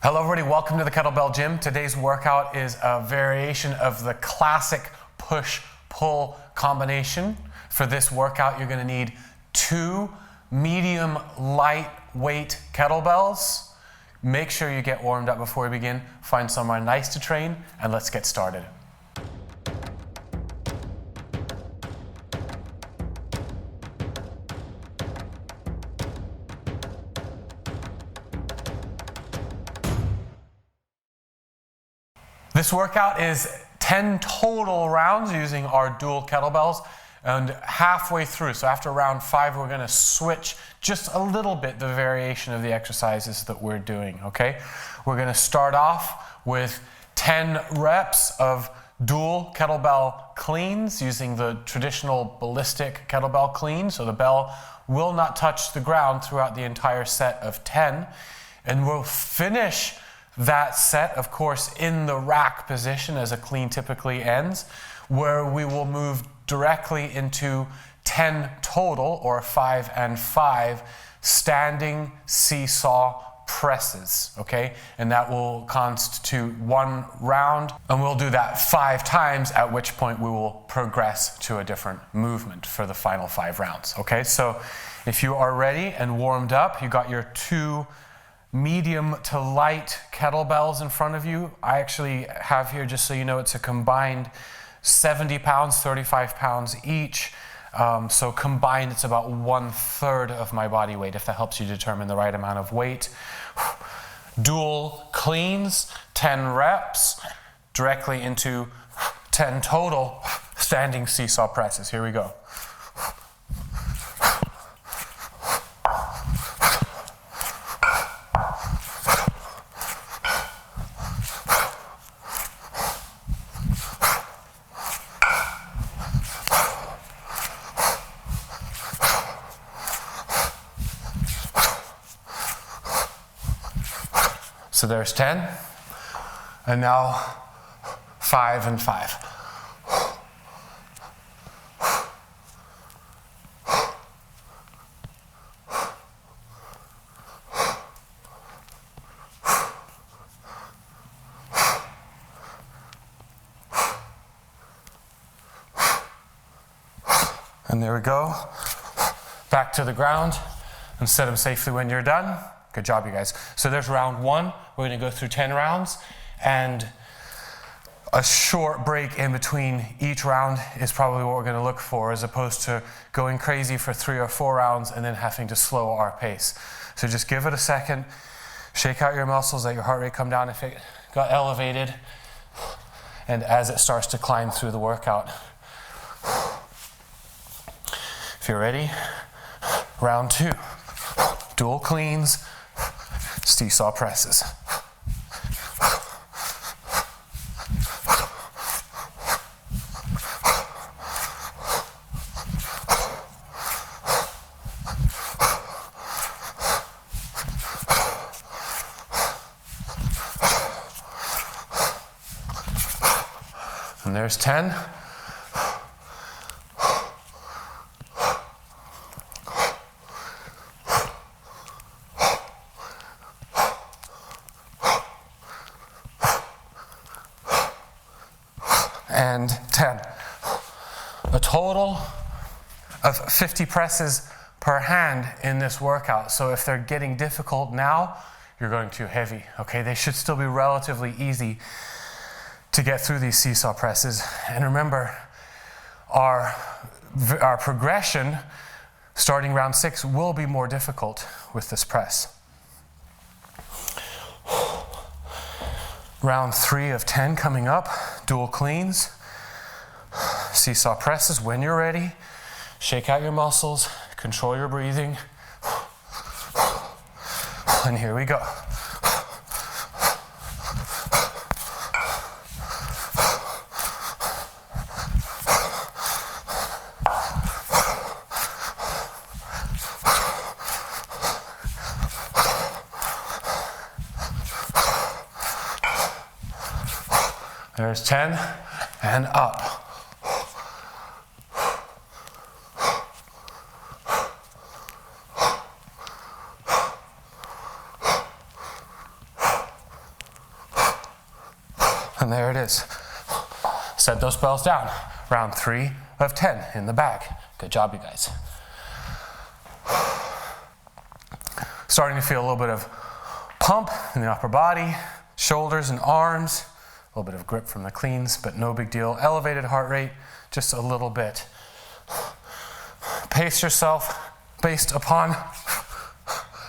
Hello everybody, welcome to the Kettlebell Gym. Today's workout is a variation of the classic push-pull combination. For this workout, you're going to need 2 medium lightweight kettlebells. Make sure you get warmed up before we begin. Find somewhere nice to train, and let's get started. This workout is 10 total rounds using our dual kettlebells, and halfway through, so after round 5, we're going to switch just a little bit the variation of the exercises that we're doing, okay? We're going to start off with 10 reps of dual kettlebell cleans using the traditional ballistic kettlebell clean, so the bell will not touch the ground throughout the entire set of 10, and we'll finish that set, of course, in the rack position as a clean typically ends, where we will move directly into 10 total, or 5 and 5, standing seesaw presses, okay? And that will constitute 1 round, and we'll do that 5 times, at which point we will progress to a different movement for the final 5 rounds, okay? So if you are ready and warmed up, you got your 2 medium to light kettlebells in front of you. I actually have here, just so you know, it's a combined 70 pounds, 35 pounds each. So combined, it's about 1/3 of my body weight, if that helps you determine the right amount of weight. Dual cleans, 10 reps, directly into 10 total standing seesaw presses. Here we go. So there's 10, and now 5 and 5. And there we go. Back to the ground, and set them safely when you're done. Good job, you guys. So there's round 1. We're going to go through 10 rounds, and a short break in between each round is probably what we're going to look for, as opposed to going crazy for 3 or 4 rounds and then having to slow our pace. So just give it a second, shake out your muscles, let your heart rate come down if it got elevated, and as it starts to climb through the workout. If you're ready, round 2, dual cleans, seesaw presses. And there's 10. And 10. A total of 50 presses per hand in this workout. So if they're getting difficult now, you're going too heavy, okay? They should still be relatively easy to get through these seesaw presses. And remember, our progression starting round 6 will be more difficult with this press. Round 3 of 10 coming up, dual cleans, seesaw presses. When you're ready, shake out your muscles, control your breathing, and here we go. There's 10, and up. And there it is. Set those bells down. Round 3 of 10 in the bag. Good job, you guys. Starting to feel a little bit of pump in the upper body, shoulders and arms. A little bit of grip from the cleans, but no big deal. Elevated heart rate, just a little bit. Pace yourself based upon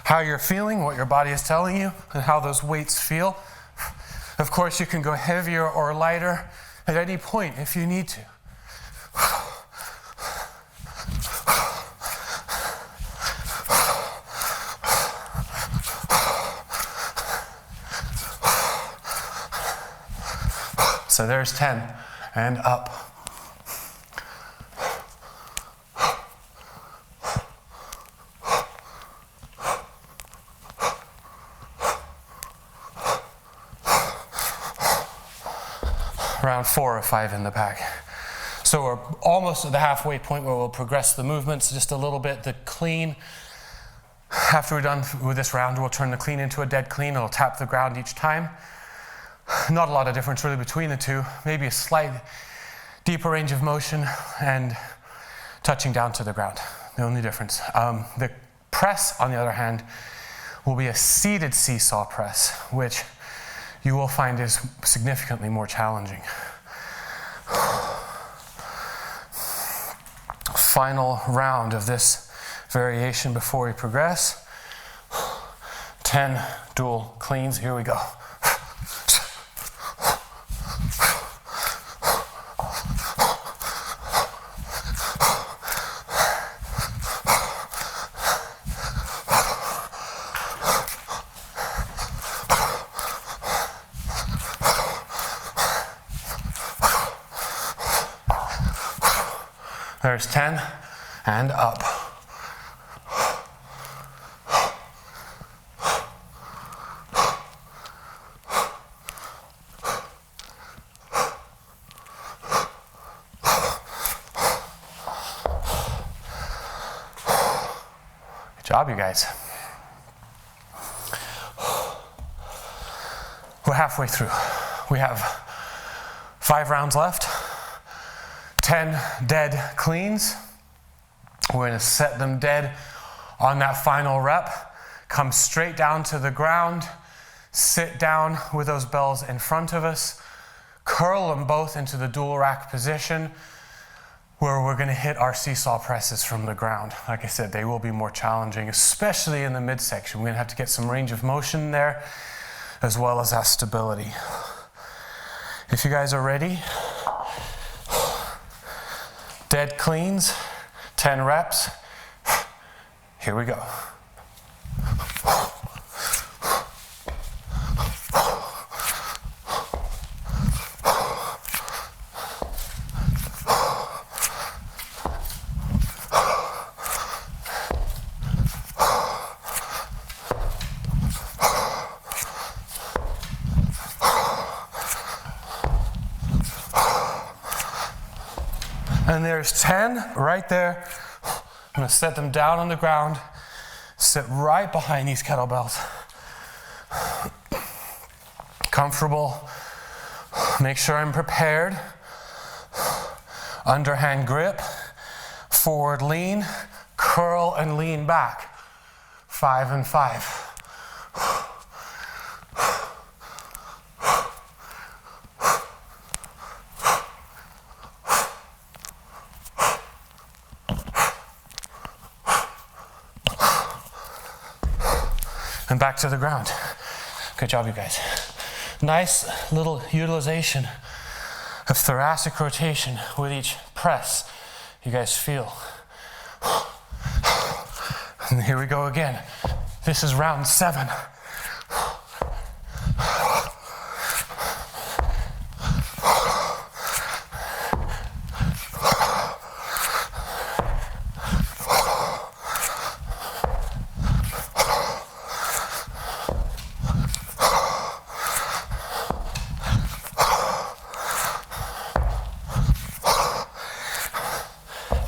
how you're feeling, what your body is telling you, and how those weights feel. Of course, you can go heavier or lighter at any point if you need to. So there's 10 and up. Round 4 of 5 in the bag. So we're almost at the halfway point where we'll progress the movements just a little bit. The clean, after we're done with this round, we'll turn the clean into a dead clean. It'll tap the ground each time. Not a lot of difference really between the two. Maybe a slight deeper range of motion and touching down to the ground. The only difference. The press, on the other hand, will be a seated seesaw press, which you will find is significantly more challenging. Final round of this variation before we progress. 10 dual cleans. Here we go. There's 10 and up. Good job, you guys. We're halfway through. We have 5 rounds left. 10 dead cleans. We're going to set them dead on that final rep. Come straight down to the ground. Sit down with those bells in front of us. Curl them both into the dual rack position where we're going to hit our seesaw presses from the ground. Like I said, they will be more challenging, especially in the midsection. We're going to have to get some range of motion there as well as that stability. If you guys are ready, dead cleans, 10 reps. Here we go. And there's 10 right there. I'm going to set them down on the ground, sit right behind these kettlebells. Comfortable. Make sure I'm prepared. Underhand grip. Forward lean. Curl and lean back. 5 and 5. And back to the ground. Good job, you guys. Nice little utilization of thoracic rotation with each press. You guys feel. And here we go again. This is round 7.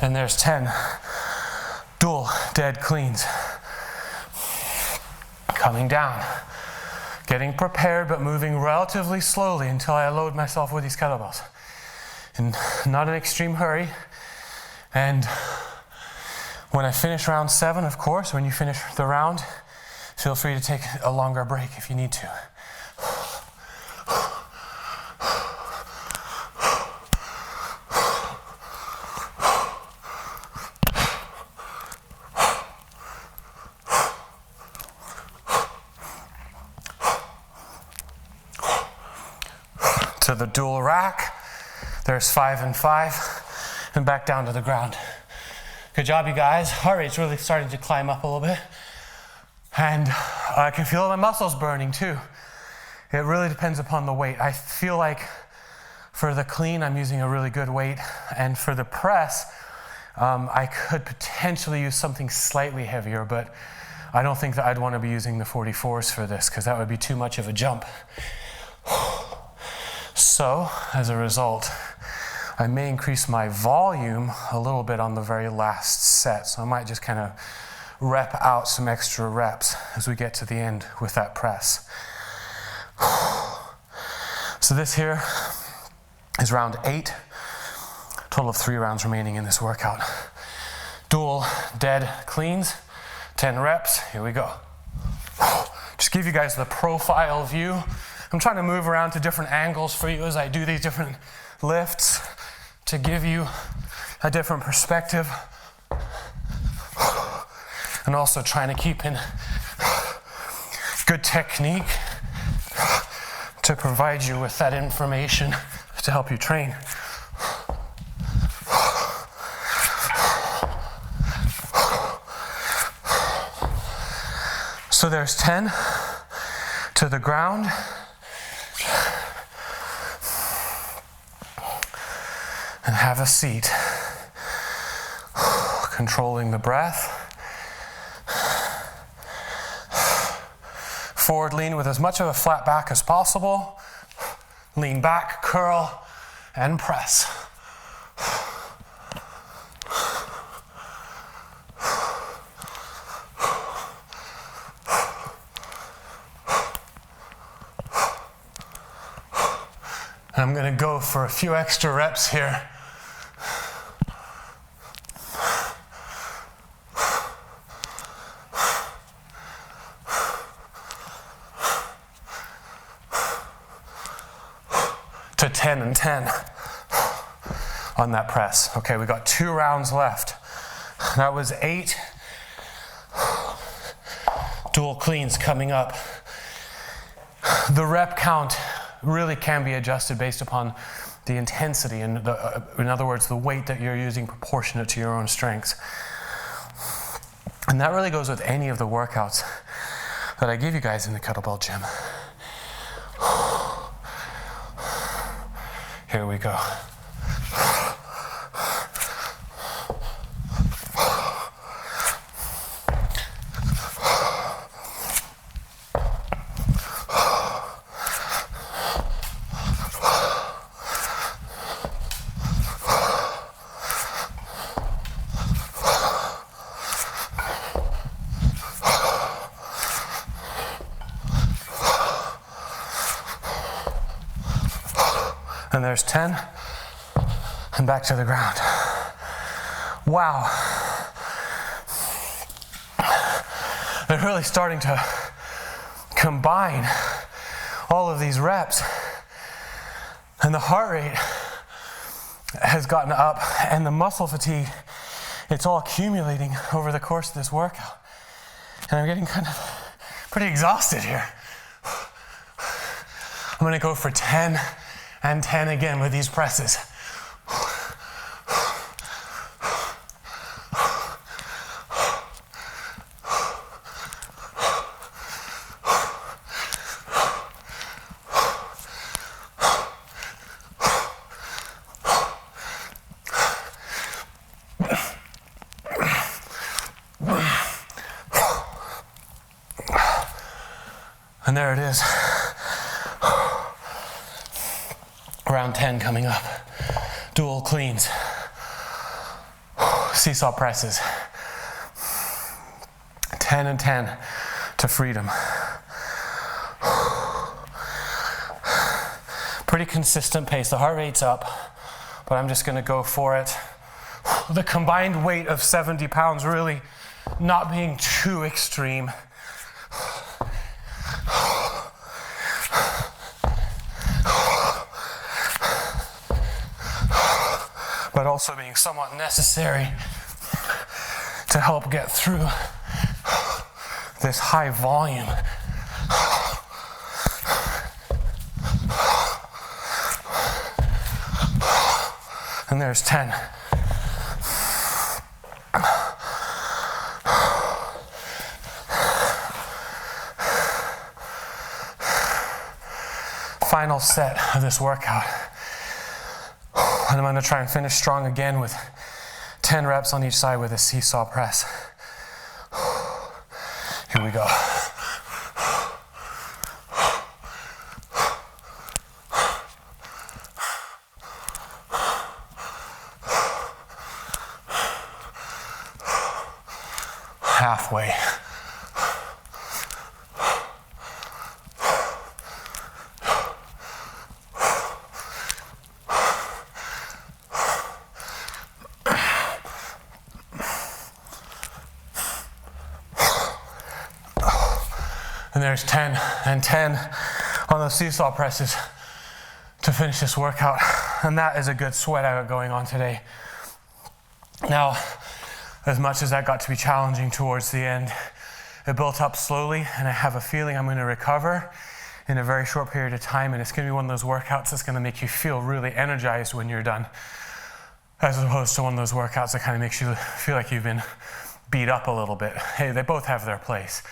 And there's 10 dual dead cleans. Coming down. Getting prepared, but moving relatively slowly until I load myself with these kettlebells. In not an extreme hurry. And when I finish round 7, of course, when you finish the round, feel free to take a longer break if you need to. To the dual rack, there's 5 and 5, and back down to the ground. Good job, you guys. Heart rate's really starting to climb up a little bit. And I can feel my muscles burning too. It really depends upon the weight. I feel like for the clean, I'm using a really good weight. And for the press, I could potentially use something slightly heavier, but I don't think that I'd want to be using the 44s for this because that would be too much of a jump. So, as a result, I may increase my volume a little bit on the very last set. So I might just kind of rep out some extra reps as we get to the end with that press. So this here is round 8. Total of 3 rounds remaining in this workout. Dual dead cleans, 10 reps. Here we go. Just give you guys the profile view. I'm trying to move around to different angles for you as I do these different lifts to give you a different perspective. And also trying to keep in good technique to provide you with that information to help you train. So there's 10 to the ground. And have a seat. Controlling the breath. Forward lean with as much of a flat back as possible. Lean back, curl, and press. I'm going to go for a few extra reps here. To 10 and 10 on that press. Okay, we got 2 rounds left. That was 8 dual cleans coming up. The rep count really can be adjusted based upon the intensity and in other words, the weight that you're using proportionate to your own strengths. And that really goes with any of the workouts that I give you guys in the kettlebell gym. Here we go. And there's 10, and back to the ground. Wow. They're really starting to combine all of these reps. And the heart rate has gotten up, and the muscle fatigue, it's all accumulating over the course of this workout. And I'm getting kind of pretty exhausted here. I'm going to go for 10 and 10 again with these presses. And there it is. Round 10 coming up. Dual cleans. Seesaw presses. 10 and 10 to freedom. Pretty consistent pace. The heart rate's up, but I'm just gonna go for it. The combined weight of 70 pounds really not being too extreme. But also being somewhat necessary to help get through this high volume. And there's 10. Final set of this workout. And I'm going to try and finish strong again with 10 reps on each side with a seesaw press. Here we go. Halfway. And there's 10 and 10 on those seesaw presses to finish this workout. And that is a good sweat I got going on today. Now, as much as that got to be challenging towards the end, it built up slowly, and I have a feeling I'm going to recover in a very short period of time, and it's going to be one of those workouts that's going to make you feel really energized when you're done, as opposed to one of those workouts that kind of makes you feel like you've been beat up a little bit. Hey, they both have their place.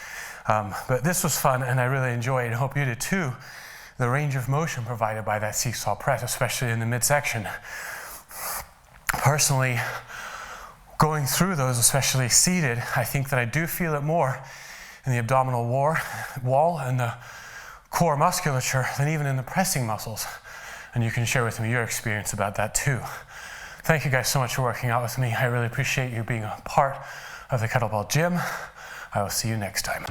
But this was fun, and I really enjoyed it. I hope you did too. The range of motion provided by that seesaw press, especially in the midsection. Personally, going through those, especially seated, I think that I do feel it more in the abdominal wall and the core musculature than even in the pressing muscles. And you can share with me your experience about that too. Thank you guys so much for working out with me. I really appreciate you being a part of the kettlebell gym. I will see you next time.